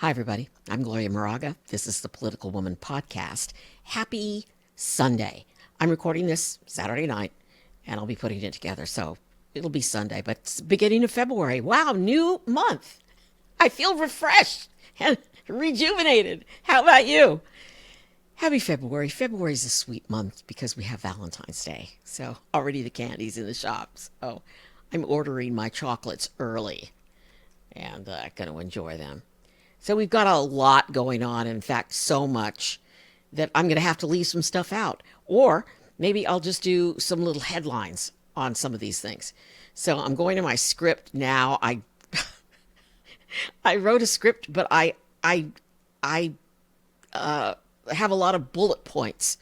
Hi, everybody. I'm Gloria Moraga. This is the Political Woman Podcast. Happy Sunday. I'm recording this Saturday night, and I'll be putting it together, so it'll be Sunday, but it's the beginning of February. Wow, new month. I feel refreshed and rejuvenated. How about you? Happy February. February is a sweet month because we have Valentine's Day, so already the candy's in the shops. Oh, I'm ordering my chocolates early, and going to enjoy them. So we've got a lot going on. In fact, so much that I'm going to have to leave some stuff out. Or maybe I'll just do some little headlines on some of these things. So I'm going to my script now. I wrote a script, but I have a lot of bullet points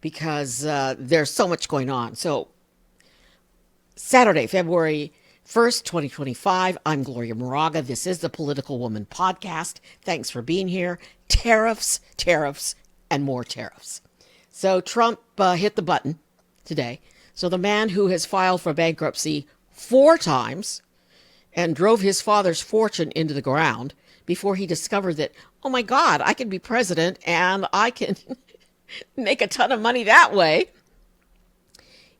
because there's so much going on. So Saturday, February 1st, 2025. I'm Gloria Moraga. This is the Political Woman Podcast. Thanks for being here. Tariffs, and more tariffs. So Trump hit the button today. So the man who has filed for bankruptcy 4 times and drove his father's fortune into the ground before he discovered that, oh my God, I can be president and I can make a ton of money that way.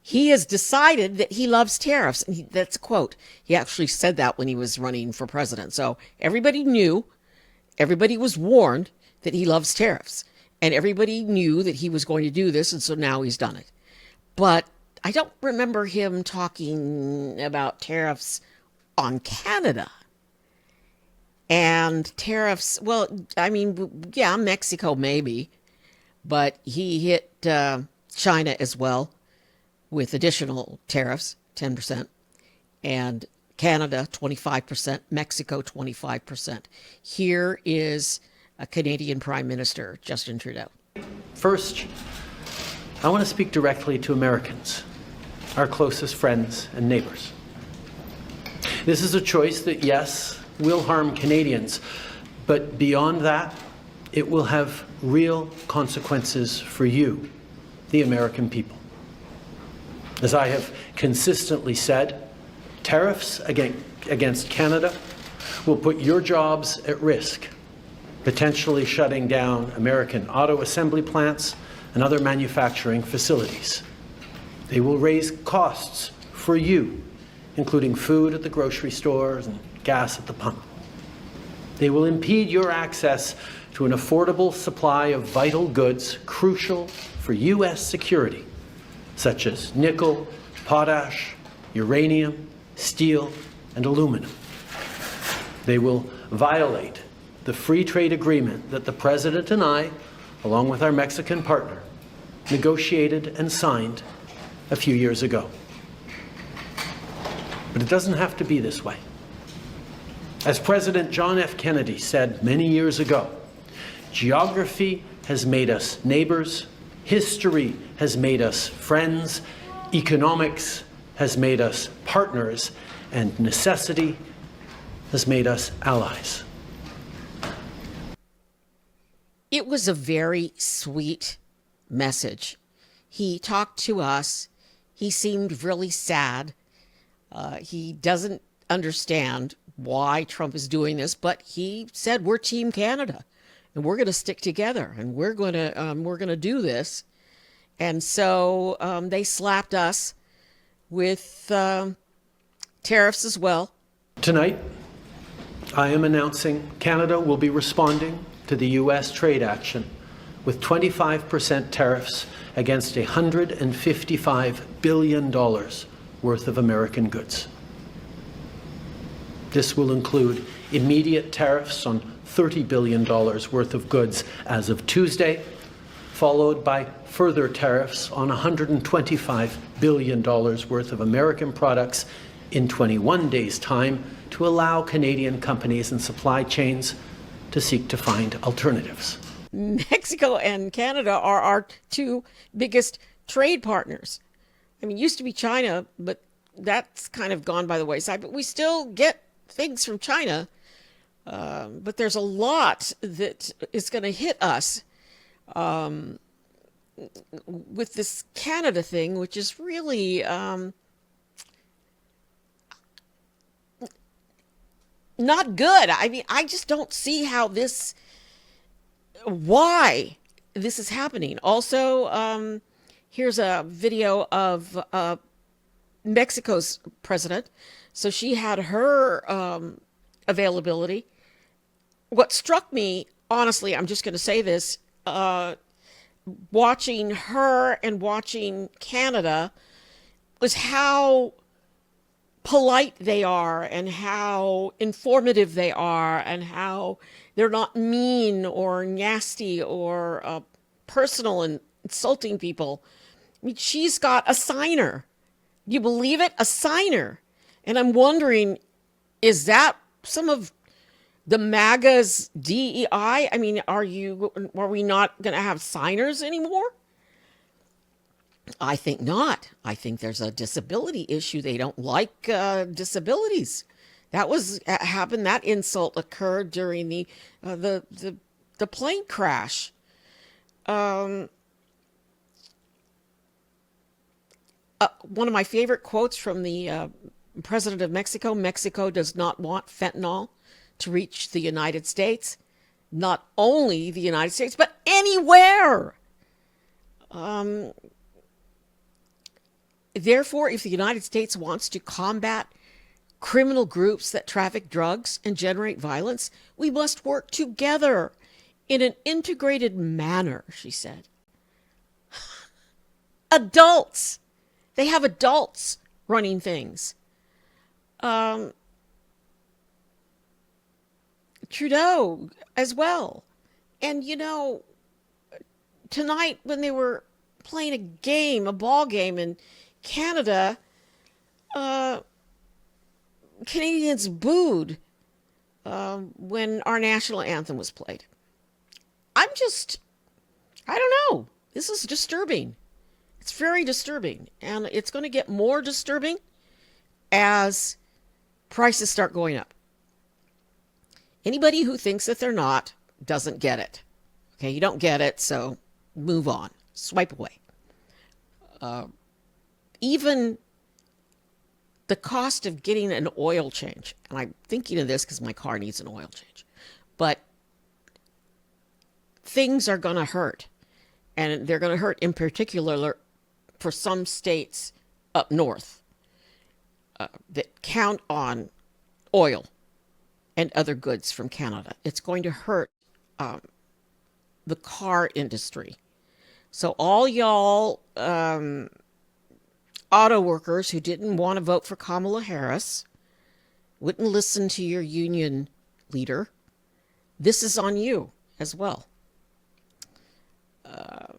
He has decided that he loves tariffs. And that's a quote. He actually said that when he was running for president. So everybody knew, everybody was warned that he loves tariffs. And everybody knew that he was going to do this. And so now he's done it. But I don't remember him talking about tariffs on Canada. And tariffs, well, I mean, yeah, Mexico maybe. But he hit China as well, with additional tariffs, 10%, and Canada, 25%, Mexico, 25%. Here is a Canadian Prime Minister, Justin Trudeau. First, I want to speak directly to Americans, our closest friends and neighbors. This is a choice that, yes, will harm Canadians, but beyond that, it will have real consequences for you, the American people. As I have consistently said, tariffs against Canada will put your jobs at risk, potentially shutting down American auto assembly plants and other manufacturing facilities. They will raise costs for you, including food at the grocery stores and gas at the pump. They will impede your access to an affordable supply of vital goods crucial for U.S. security, such as nickel, potash, uranium, steel, and aluminum. They will violate the free trade agreement that the President and I, along with our Mexican partner, negotiated and signed a few years ago. But it doesn't have to be this way. As President John F. Kennedy said many years ago, geography has made us neighbors, history has made us friends, economics has made us partners, and necessity has made us allies. It was a very sweet message. He talked to us. He seemed really sad. He doesn't understand why Trump is doing this, but he said, we're Team Canada. And we're going to stick together, and we're going to do this. And so they slapped us with tariffs as well. Tonight, I am announcing Canada will be responding to the U.S. trade action with 25% tariffs against $155 billion worth of American goods. This will include immediate tariffs on $30 billion worth of goods as of Tuesday, followed by further tariffs on $125 billion worth of American products in 21 days' time to allow Canadian companies and supply chains to seek to find alternatives. Mexico and Canada are our 2 biggest trade partners. I mean, it used to be China, but that's kind of gone by the wayside. But we still get things from China. But there's a lot that is going to hit us with this Canada thing, which is really not good. I mean, I just don't see why this is happening. Also, here's a video of Mexico's president. So she had her availability. What struck me, honestly, I'm just going to say this, watching her and watching Canada was how polite they are and how informative they are and how they're not mean or nasty or personal and insulting people. I mean, she's got a signer. You believe it? A signer. And I'm wondering, is that some of the MAGA's DEI? I mean, are we not going to have signers anymore? I think not. I think there's a disability issue. They don't like disabilities. That was happened. That insult occurred during the plane crash. One of my favorite quotes from the president of Mexico: Mexico does not want fentanyl to reach the United States. Not only the United States, but anywhere. Therefore, if the United States wants to combat criminal groups that traffic drugs and generate violence, we must work together in an integrated manner, she said. Adults. They have adults running things. Trudeau as well. And, tonight when they were playing a ball game in Canada, Canadians booed when our national anthem was played. I don't know. This is disturbing. It's very disturbing. And it's going to get more disturbing as prices start going up. Anybody who thinks that they're not doesn't get it. Okay, you don't get it, so move on. Swipe away. Even the cost of getting an oil change, and I'm thinking of this because my car needs an oil change, but things are going to hurt. And they're going to hurt in particular for some states up north that count on oil and other goods from Canada. It's going to hurt the car industry. So all y'all auto workers who didn't want to vote for Kamala Harris, wouldn't listen to your union leader, this is on you as well.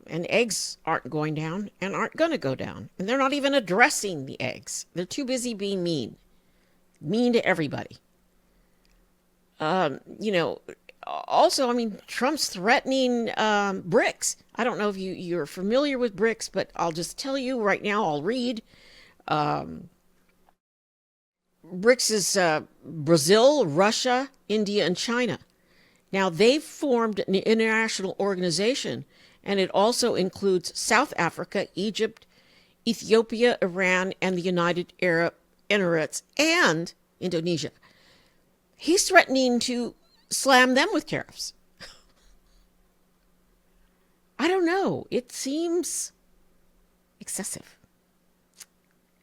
And eggs aren't going down and aren't going to go down. And they're not even addressing the eggs. They're too busy being mean to everybody. Also, I mean, Trump's threatening BRICS. I don't know if you're familiar with BRICS, but I'll just tell you right now, I'll read. BRICS is Brazil, Russia, India, and China. Now, they've formed an international organization, and it also includes South Africa, Egypt, Ethiopia, Iran, and the United Arab Emirates, and Indonesia. He's threatening to slam them with tariffs. I don't know. It seems excessive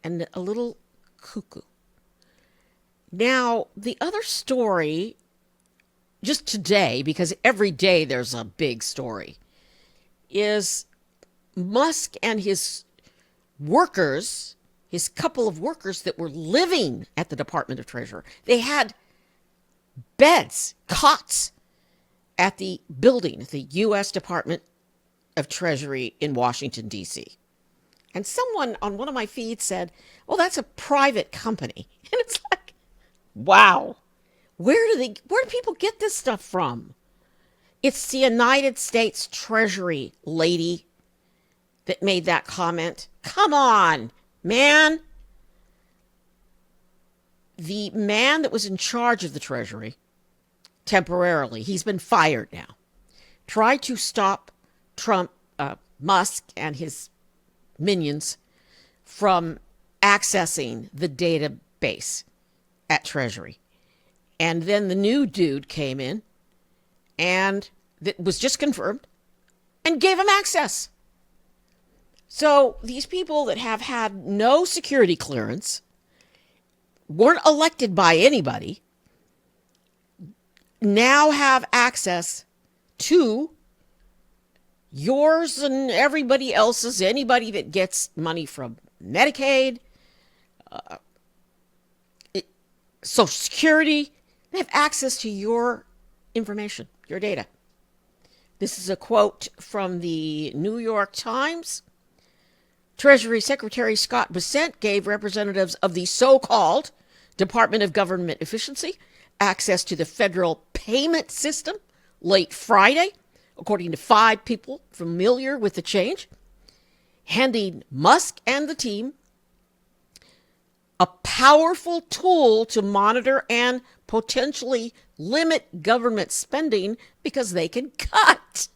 and a little cuckoo. Now, the other story, just today, because every day there's a big story, is Musk and his workers, his couple of workers that were living at the Department of Treasury. They had beds, cots at the building, at the U.S. Department of Treasury in Washington, D.C. And someone on one of my feeds said, well, that's a private company. And it's like, wow, where do people get this stuff from? It's the United States Treasury lady that made that comment. Come on, man. The man that was in charge of the Treasury temporarily, he's been fired now, tried to stop Musk and his minions from accessing the database at Treasury. And then the new dude came in and that was just confirmed and gave him access. So these people that have had no security clearance, weren't elected by anybody, now have access to yours and everybody else's, anybody that gets money from Medicaid, Social Security. They have access to your information, your data. This is a quote from the New York Times. Treasury Secretary Scott Bessent gave representatives of the so-called Department of Government Efficiency access to the federal payment system late Friday, according to 5 people familiar with the change, handing Musk and the team a powerful tool to monitor and potentially limit government spending because they can cut.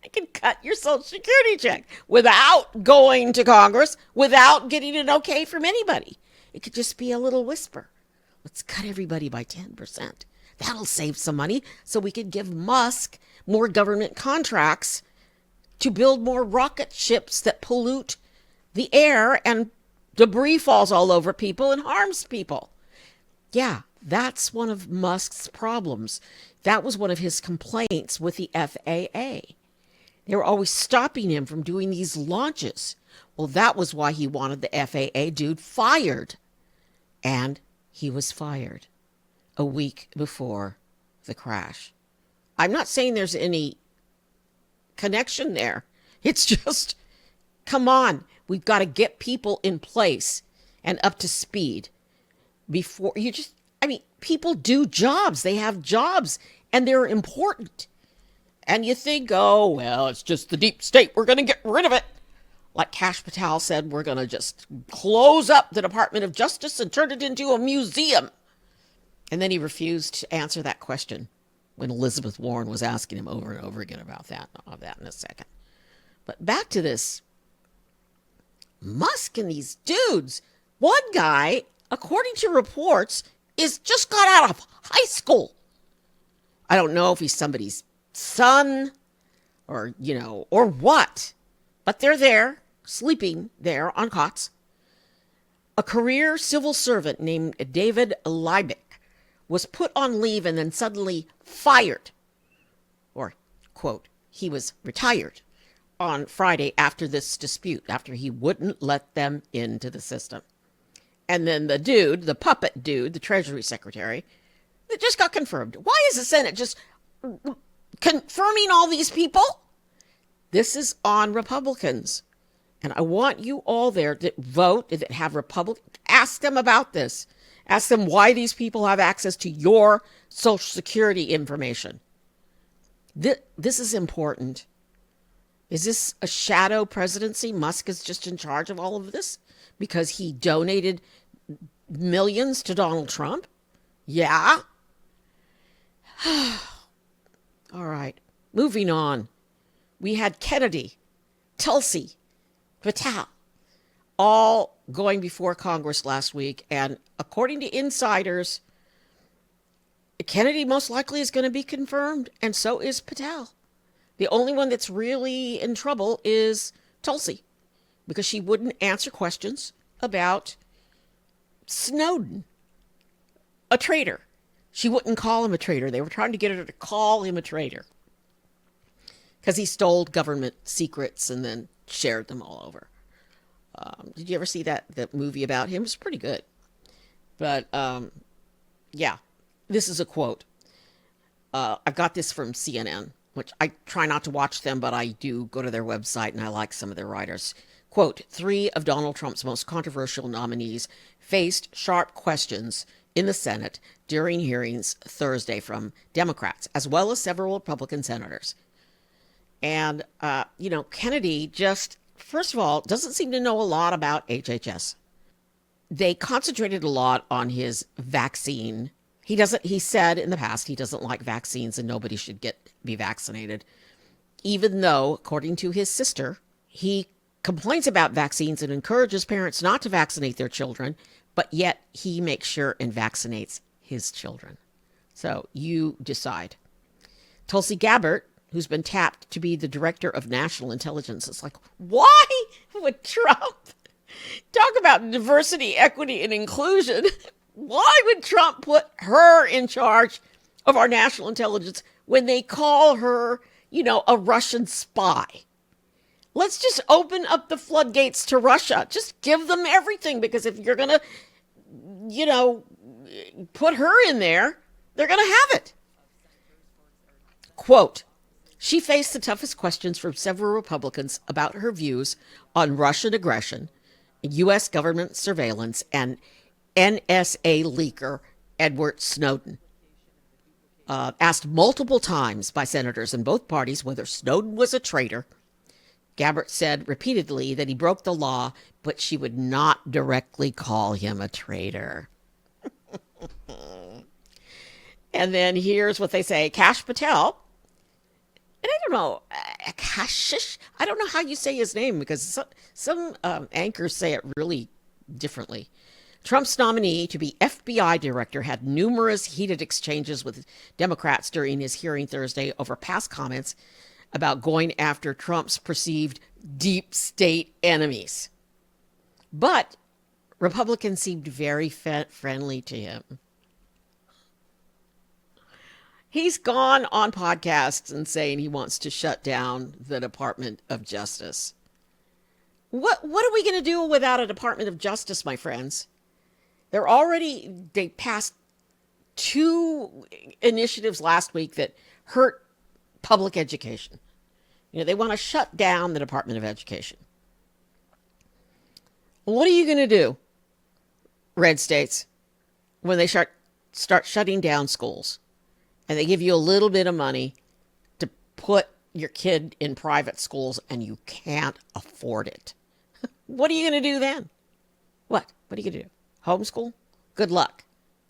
They can cut your Social Security check without going to Congress, without getting an okay from anybody. It could just be a little whisper. Let's cut everybody by 10%. That'll save some money so we could give Musk more government contracts to build more rocket ships that pollute the air and debris falls all over people and harms people. Yeah, that's one of Musk's problems. That was one of his complaints with the FAA. They were always stopping him from doing these launches. Well, that was why he wanted the FAA dude fired. And he was fired a week before the crash. I'm not saying there's any connection there. It's just, come on, we've got to get people in place and up to speed before you just, people do jobs. They have jobs and they're important. And you think, oh, well, it's just the deep state. We're going to get rid of it. Like Kash Patel said, we're going to just close up the Department of Justice and turn it into a museum. And then he refused to answer that question when Elizabeth Warren was asking him over and over again about that. I'll have that in a second. But back to this Musk and these dudes. One guy, according to reports, is just got out of high school. I don't know if he's somebody's son or, or what. But they're there, sleeping there on cots. A career civil servant named David Libeck was put on leave and then suddenly fired. Or, quote, he was retired on Friday after this dispute, after he wouldn't let them into the system. And then the dude, the puppet dude, the Treasury Secretary, it just got confirmed. Why is the Senate just confirming all these people? This is on Republicans. And I want you all there that vote, that have Republicans, ask them about this. Ask them why these people have access to your Social Security information. This is important. Is this a shadow presidency? Musk is just in charge of all of this because he donated millions to Donald Trump? Yeah. All right. Moving on. We had Kennedy, Tulsi, Patel, all going before Congress last week. And according to insiders, Kennedy most likely is going to be confirmed, and so is Patel. The only one that's really in trouble is Tulsi, because she wouldn't answer questions about Snowden, a traitor. She wouldn't call him a traitor. They were trying to get her to call him a traitor because he stole government secrets and then shared them all over. Did you ever see that movie about him? It's pretty good. But, yeah, this is a quote. I've got this from CNN, which I try not to watch them, but I do go to their website and I like some of their writers. Quote, 3 of Donald Trump's most controversial nominees faced sharp questions in the Senate during hearings Thursday from Democrats, as well as several Republican senators. And, Kennedy just, first of all, doesn't seem to know a lot about HHS. They concentrated a lot on his vaccine. He said in the past he doesn't like vaccines and nobody should be vaccinated, even though, according to his sister, he complains about vaccines and encourages parents not to vaccinate their children, but yet he makes sure and vaccinates his children. So you decide. Tulsi Gabbard, who's been tapped to be the director of national intelligence, is like, why would Trump talk about diversity, equity, and inclusion? Why would Trump put her in charge of our national intelligence when they call her, a Russian spy? Let's just open up the floodgates to Russia. Just give them everything, because if you're going to, put her in there, they're going to have it. Quote, she faced the toughest questions from several Republicans about her views on Russian aggression, U.S. government surveillance, and NSA leaker Edward Snowden. Asked multiple times by senators in both parties whether Snowden was a traitor, Gabbard said repeatedly that he broke the law, but she would not directly call him a traitor. And then here's what they say. Kash Patel, and I don't know, Kashish, I don't know how you say his name, because some anchors say it really differently. Trump's nominee to be FBI director had numerous heated exchanges with Democrats during his hearing Thursday over past comments about going after Trump's perceived deep state enemies. But Republicans seemed very friendly to him. He's gone on podcasts and saying he wants to shut down the Department of Justice. What are we going to do without a Department of Justice, my friends? They passed 2 initiatives last week that hurt public education. They want to shut down the Department of Education. What are you going to do, red states, when they start shutting down schools and they give you a little bit of money to put your kid in private schools and you can't afford it? What are you going to do then? What are you going to do? Homeschool? Good luck.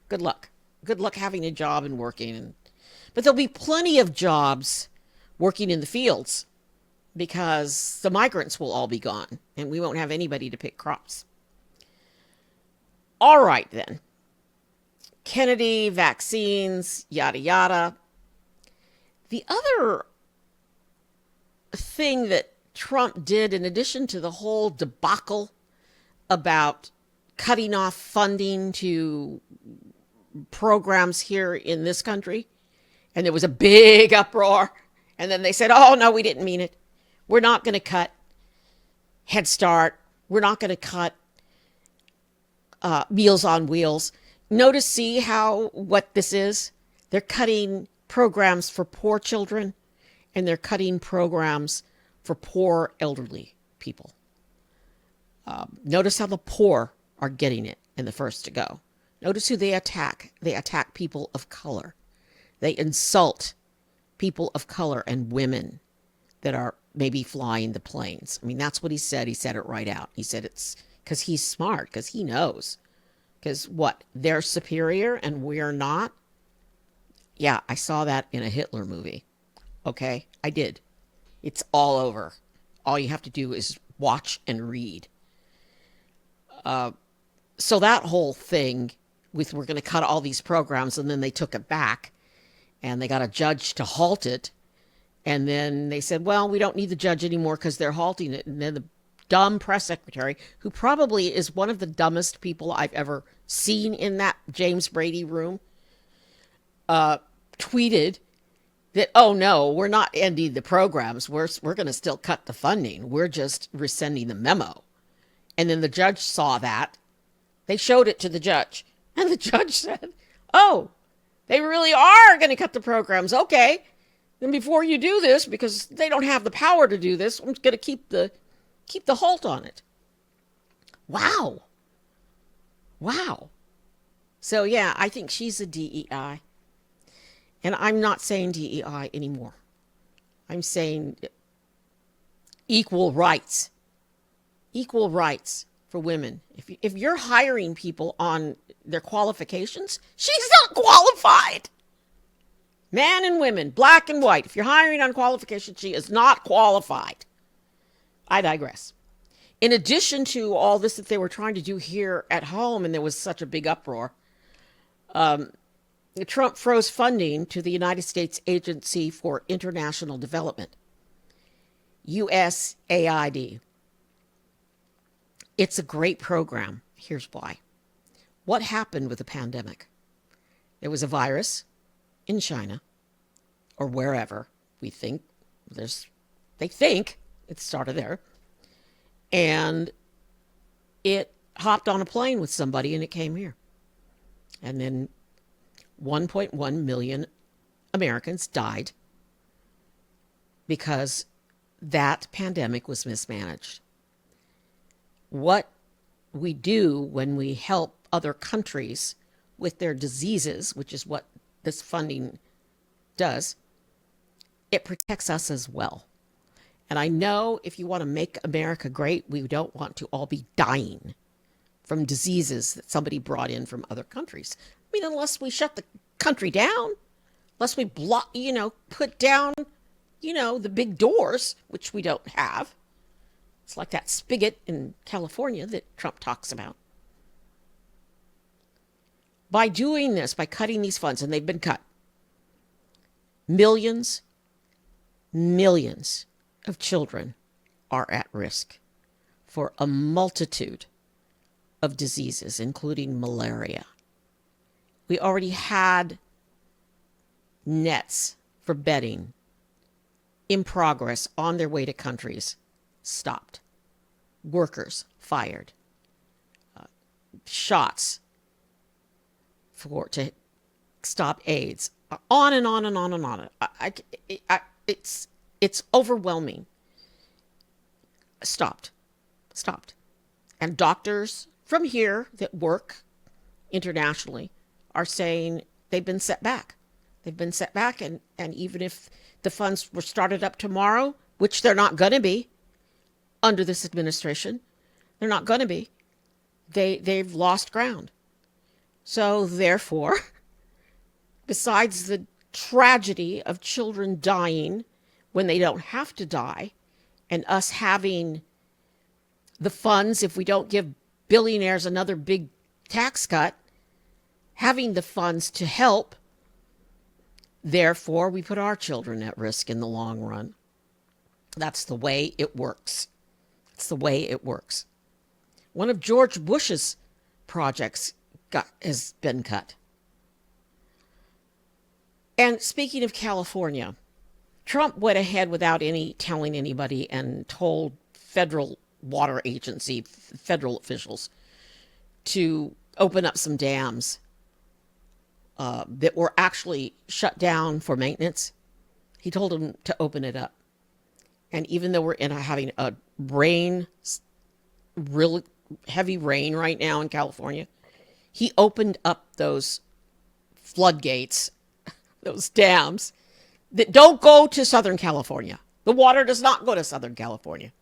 Good luck. Good luck having a job and working. But there'll be plenty of jobs working in the fields, because the migrants will all be gone and we won't have anybody to pick crops. All right, then. Kennedy, vaccines, yada, yada. The other thing that Trump did, in addition to the whole debacle about cutting off funding to programs here in this country, and there was a big uproar, and then they said, oh, no, we didn't mean it. We're not going to cut Head Start. We're not going to cut Meals on Wheels. See what this is? They're cutting programs for poor children, and they're cutting programs for poor elderly people. Notice how the poor are getting it and the first to go. Notice who they attack. They attack people of color. They insult people of color and women that are maybe flying the planes. I mean, that's what he said. He said it right out. He said it's because he's smart, because he knows. Because what? They're superior and we're not? Yeah, I saw that in a Hitler movie. Okay, I did. It's all over. All you have to do is watch and read. So that whole thing with we're going to cut all these programs, and then they took it back and they got a judge to halt it. And then they said, well, we don't need the judge anymore because they're halting it. And then the dumb press secretary, who probably is one of the dumbest people I've ever seen in that James Brady room, tweeted that, oh, no, we're not ending the programs. We're going to still cut the funding. We're just rescinding the memo. And then the judge saw that. They showed it to the judge. And the judge said, oh, they really are going to cut the programs. Okay. Then before you do this, because they don't have the power to do this, I'm going to keep the halt on it. Wow. So, yeah, I think she's a DEI. And I'm not saying DEI anymore. I'm saying equal rights. Equal rights for women. If you're hiring people on their qualifications, she's not qualified. Man and women, black and white. If you're hiring on qualifications, she is not qualified. I digress. In addition to all this that they were trying to do here at home, and there was such a big uproar, Trump froze funding to the United States Agency for International Development, USAID. It's a great program. Here's why. What happened with the pandemic? There was a virus in China or wherever. They think it started there. And it hopped on a plane with somebody and it came here. And then 1.1 million Americans died because that pandemic was mismanaged. What we do when we help other countries with their diseases, which is what this funding does, it protects us as well. And I know if you want to make America great, we don't want to all be dying from diseases that somebody brought in from other countries. I mean, unless we shut the country down, unless we put down, the big doors, which we don't have. It's like that spigot in California that Trump talks about. By doing this, by cutting these funds, and they've been cut, millions of children are at risk for a multitude of diseases, including malaria. We already had nets for bedding in progress on their way to countries stopped. Workers fired. Shots to stop AIDS. On and on and on and on. It's overwhelming. Stopped. And doctors from here that work internationally are saying they've been set back. And even if the funds were started up tomorrow, which they're not going to be under this administration, they're not going to be, they've lost ground. So therefore, besides the tragedy of children dying when they don't have to die, and us having the funds, if we don't give billionaires another big tax cut, having the funds to help, therefore we put our children at risk in the long run. That's the way it works. One of George Bush's projects has been cut. And speaking of California, Trump went ahead without telling anybody and told federal water agency, federal officials to open up some dams that were actually shut down for maintenance. He told them to open it up. And even though we're having a really heavy rain right now in California, he opened up those floodgates, those dams that don't go to Southern California. The water does not go to Southern California.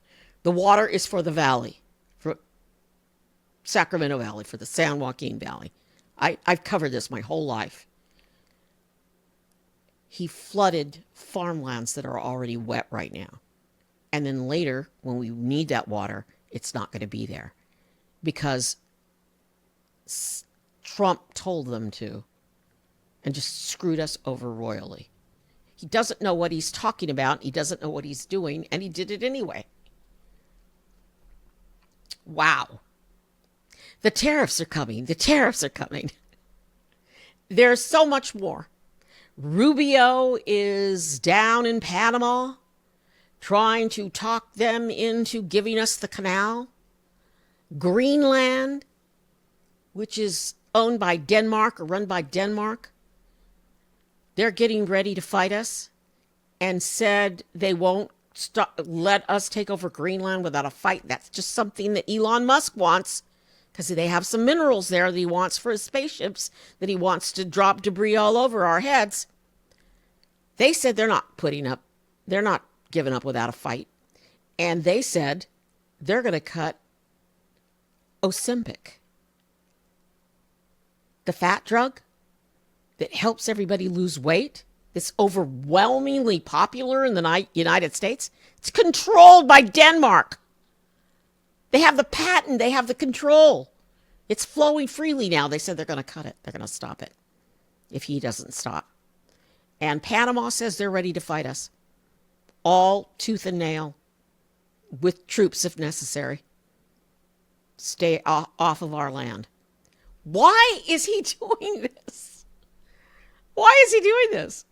The water is for the valley, for Sacramento Valley, for the San Joaquin Valley. I've covered this my whole life. He flooded farmlands that are already wet right now. And then later, when we need that water, it's not going to be there because Trump told them to and just screwed us over royally. He doesn't know what he's talking about. He doesn't know what he's doing, and he did it anyway. Wow. The tariffs are coming. There's so much more. Rubio is down in Panama trying to talk them into giving us the canal. Greenland, which is owned by Denmark or run by Denmark, they're getting ready to fight us and said they won't let us take over Greenland without a fight. That's just something that Elon Musk wants because they have some minerals there that he wants for his spaceships that he wants to drop debris all over our heads. They said they're not giving up without a fight. And they said they're going to cut Ozempic, the fat drug that helps everybody lose weight, that's overwhelmingly popular in the United States. It's controlled by Denmark. They have the patent. They have the control. It's flowing freely now. They said they're going to cut it. They're going to stop it. if he doesn't stop. And Panama says they're ready to fight us, all tooth and nail, with troops if necessary. Stay off of our land. Why is he doing this? Why is he doing this?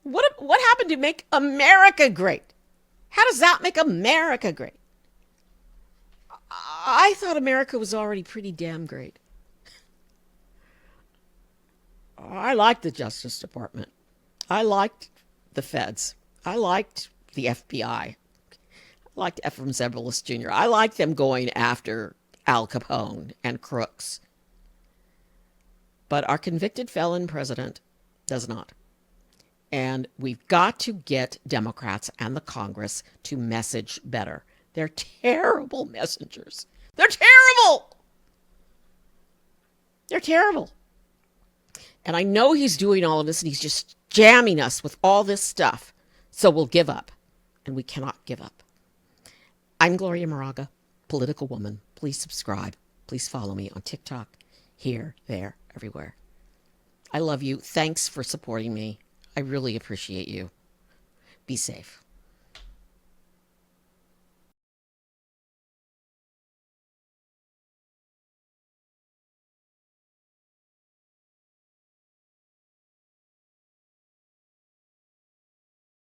What happened to make America great? How does that make America great? I thought America was already pretty damn great. I liked the Justice Department. I liked the feds. I liked the FBI. I liked Ephraim Zebulus Jr. I liked them going after Al Capone and crooks. But our convicted felon president does not. And we've got to get Democrats and the Congress to message better. They're terrible messengers. They're terrible. They're terrible. And I know he's doing all of this and he's just jamming us with all this stuff. So we'll give up. And we cannot give up. I'm Gloria Moraga, political woman. Please subscribe. Please follow me on TikTok, here, there, everywhere. I love you. Thanks for supporting me. I really appreciate you. Be safe.